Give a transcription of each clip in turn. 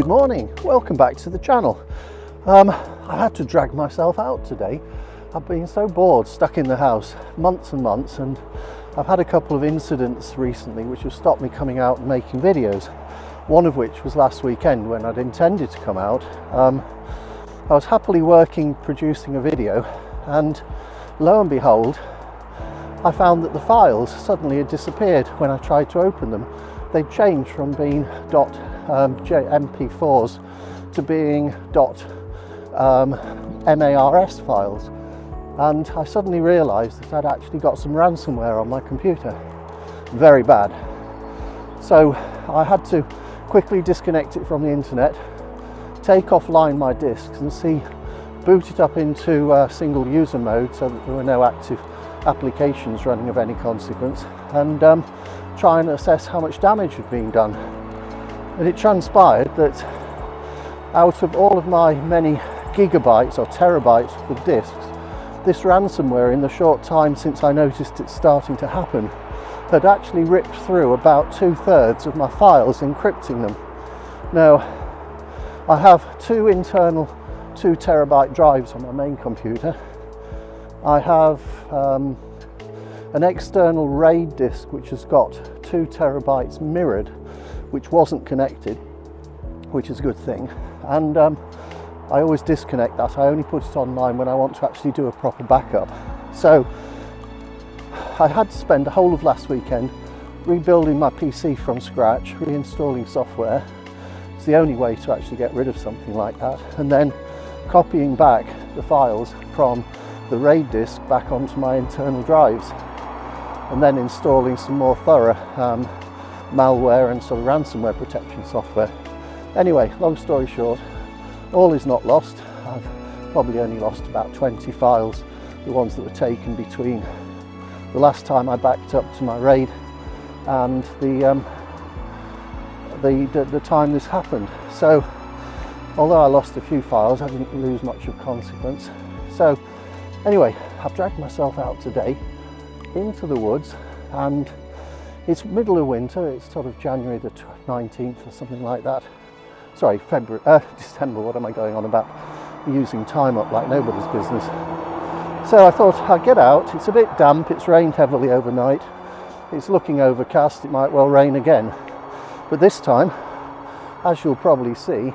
Good morning, welcome back to the channel. I had to drag myself out today. I've been so bored, stuck in the house months and months, and I've had a couple of incidents recently which have stopped me coming out and making videos. One of which was last weekend when I'd intended to come out. I was happily working, producing a video, and lo and behold, I found that the files suddenly had disappeared when I tried to open them. They'd changed from being .mp4s to being .mars files, and I suddenly realised that I'd actually got some ransomware on my computer. Very bad. So I had to quickly disconnect it from the internet, take offline my disks and boot it up into single user mode so that there were no active applications running of any consequence, and try and assess how much damage had been done. And it transpired that out of all of my many gigabytes or terabytes of disks, this ransomware, in the short time since I noticed it starting to happen, had actually ripped through about 2/3 of my files, encrypting them. Now, I have two internal 2 terabyte drives on my main computer. I have an external RAID disk which has got 2 terabytes mirrored, which wasn't connected, which is a good thing. And I always disconnect that. I only put it online when I want to actually do a proper backup. So I had to spend the whole of last weekend rebuilding my PC from scratch, reinstalling software. It's the only way to actually get rid of something like that, and then copying back the files from the RAID disk back onto my internal drives, and then installing some more thorough malware and sort of ransomware protection software. Anyway, long story short, all is not lost. I've probably only lost about 20 files, the ones that were taken between the last time I backed up to my RAID and the time this happened. So although I lost a few files, I didn't lose much of consequence. So anyway, I've dragged myself out today into the woods, and it's middle of winter. It's sort of January the 19th or something like that. Sorry, December, what am I going on about? Using time up like nobody's business. So I thought I'd get out. It's a bit damp, it's rained heavily overnight. It's looking overcast, it might well rain again. But this time, as you'll probably see,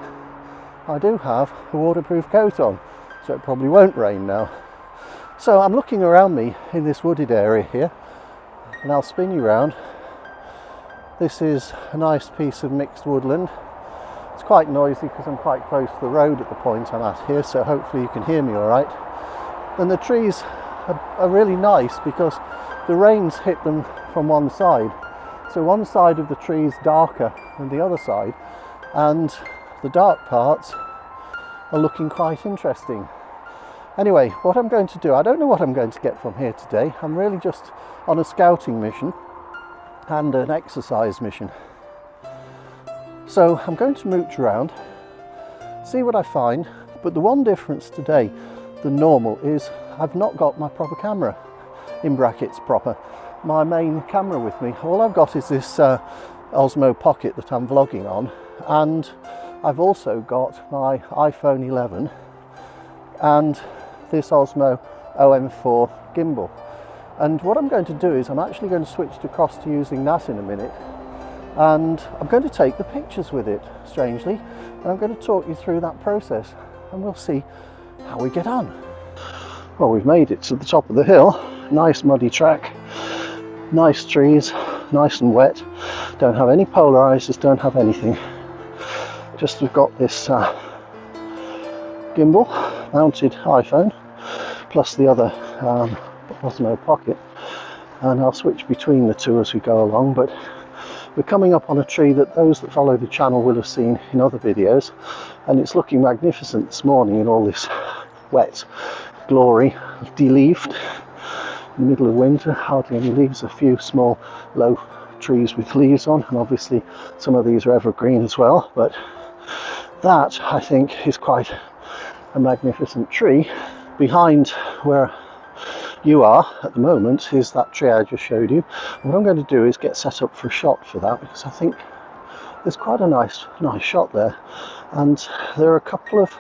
I do have a waterproof coat on, so it probably won't rain now. So I'm looking around me in this wooded area here, and I'll spin you around. This is a nice piece of mixed woodland. It's quite noisy because I'm quite close to the road at the point I'm at here, so hopefully you can hear me all right. And the trees are really nice because the rain's hit them from one side. So one side of the tree is darker than the other side, and the dark parts are looking quite interesting. Anyway, what I'm going to do, I don't know what I'm going to get from here today. I'm really just on a scouting mission and an exercise mission. So I'm going to mooch around, see what I find, but the one difference today than normal is I've not got my proper camera, in brackets proper, my main camera with me. All I've got is this Osmo Pocket that I'm vlogging on, and I've also got my iPhone 11 and this Osmo OM4 Gimbal. And what I'm going to do is I'm actually going to switch across to using that in a minute, and I'm going to take the pictures with it, strangely, and I'm going to talk you through that process, and we'll see how we get on. Well, we've made it to the top of the hill. Nice muddy track, nice trees, nice and wet, don't have any polarizers, don't have anything. Just we've got this gimbal mounted iPhone plus the other Osmo Pocket, and I'll switch between the two as we go along. But we're coming up on a tree that those that follow the channel will have seen in other videos, and it's looking magnificent this morning in all this wet glory, de-leafed in the middle of winter, hardly any leaves, a few small low trees with leaves on, and obviously some of these are evergreen as well. But that, I think, is quite a magnificent tree. Behind where you are at the moment is that tree I just showed you. And what I'm going to do is get set up for a shot for that, because I think there's quite a nice shot there, and there are a couple of,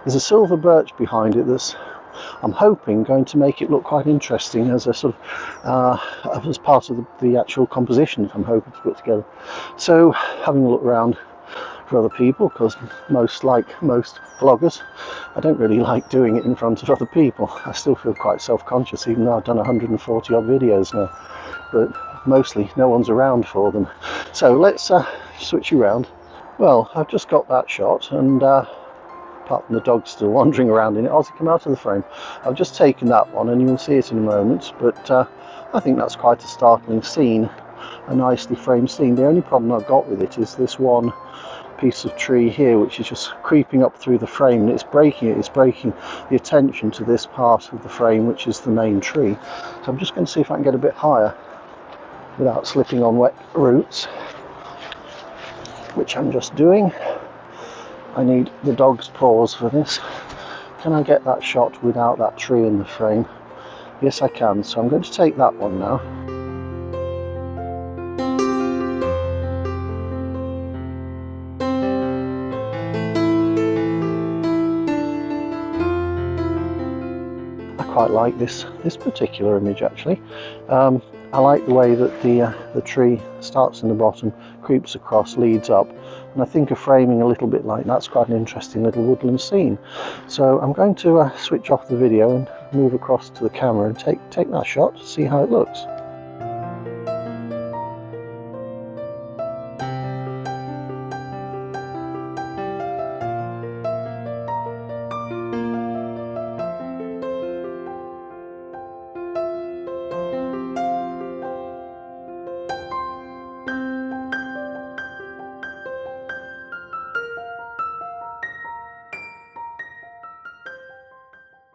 there's a silver birch behind it that's, I'm hoping, going to make it look quite interesting as a sort of as part of the actual composition I'm hoping to put together. So having a look around for other people, because like most vloggers, I don't really like doing it in front of other people. I still feel quite self-conscious, even though I've done 140 odd videos now, but mostly no one's around for them. So let's switch around. Well, I've just got that shot, and apart from the dog still wandering around in it, Ozzy, come out of the frame. I've just taken that one, and you'll see it in a moment, but I think that's quite a startling scene, a nicely framed scene. The only problem I've got with it is this one piece of tree here, which is just creeping up through the frame, and it's breaking the attention to this part of the frame, which is the main tree. So I'm just going to see if I can get a bit higher without slipping on wet roots, which I'm just doing. I need the dog's paws for this. Can I get that shot without that tree in the frame? Yes, I can, so I'm going to take that one now. I quite like this particular image, actually. I like the way that the tree starts in the bottom, creeps across, leads up, and I think of framing a little bit like that's quite an interesting little woodland scene. So I'm going to switch off the video and move across to the camera and take that shot to see how it looks.